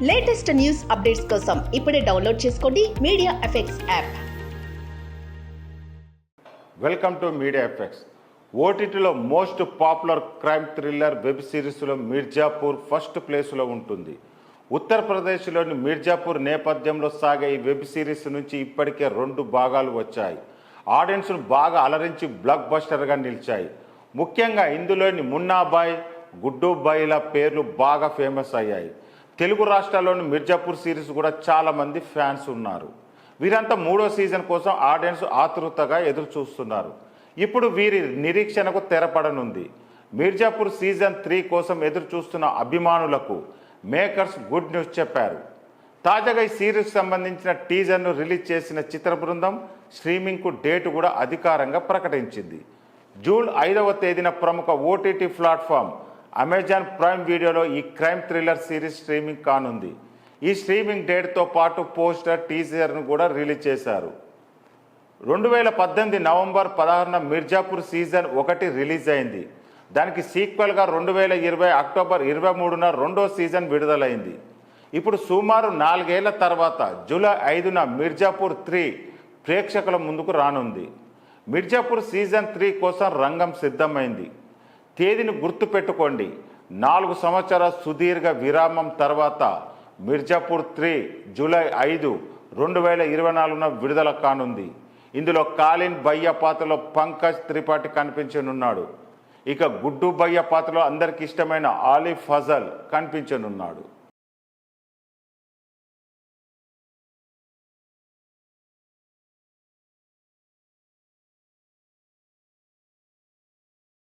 Latest news updates కోసం ఇప్పుడే download చేసుకోండి media effects app. Welcome to media effects. ఓటీటీలో most popular crime thriller web సిరీస్లో Mirzapur first ప్లేస్లో ఉంటుంది. ఉత్తరప్రదేశ్లోని మిర్జాపూర్ నేపథ్యంలో సాగే ఈ వెబ్ సిరీస్ నుంచి ఇప్పటికే 2 భాగాలు వచ్చాయి. ఆడియన్స్ను బాగా అలరించి బ్లాక్ బస్టర్గా నిలిచాయి. ముఖ్యంగా ఇందులోని మున్నాబాయ్, గుడ్డూబాయ్ల పేర్లు బాగా ఫేమస్ అయ్యాయి. తెలుగు రాష్ట్రాల్లోని మిర్జాపూర్ సిరీస్ కూడా చాలామంది ఫ్యాన్స్ ఉన్నారు. వీరంతా 3వ సీజన్ కోసం ఆడియన్స్ ఆతృతగా ఎదురు చూస్తున్నారు. ఇప్పుడు వీరి నిరీక్షణకు తెరపడనుంది. మిర్జాపూర్ సీజన్ 3 కోసం ఎదురు చూస్తున్న అభిమానులకు మేకర్స్ గుడ్ న్యూస్ చెప్పారు. తాజాగా ఈ సిరీస్ సంబంధించిన టీజర్ను రిలీజ్ చేసిన చిత్ర బృందం స్ట్రీమింగ్కు డేటు కూడా అధికారంగా ప్రకటించింది. జూన్ 5వ తేదీన ప్రముఖ ఓటీటీ ప్లాట్ఫామ్ అమెజాన్ ప్రైమ్ వీడియోలో ఈ క్రైమ్ థ్రిల్లర్ సిరీస్ స్ట్రీమింగ్ కానుంది. ఈ స్ట్రీమింగ్ డేట్తో పాటు పోస్టర్, టీజర్ను కూడా రిలీజ్ చేశారు. 2018 నవంబర్ 16న మిర్జాపూర్ సీజన్ 1 రిలీజ్ అయింది. దానికి సీక్వెల్గా 2020 అక్టోబర్ 23న 2వ సీజన్ విడుదలైంది. ఇప్పుడు సుమారు 4 ఏళ్ల తర్వాత జూలై 5న మిర్జాపూర్ 3 ప్రేక్షకుల ముందుకు రానుంది. మిర్జాపూర్ సీజన్ 3 కోసం రంగం సిద్ధమైంది. తేదీని గుర్తుపెట్టుకోండి. 4 సంవత్సరాల సుదీర్ఘ విరామం తర్వాత మిర్జాపూర్ 3 జూలై 5, 2024న విడుదల కానుంది. ఇందులో కాలిన్ భయ్య పాత్రలో పంకజ్ త్రిపాఠి కనిపించనున్నాడు. ఇక గుడ్డు భయ్య పాత్రలో అందరికి ఇష్టమైన ఆలిఫ్ ఫజల్ కనిపించనున్నాడు.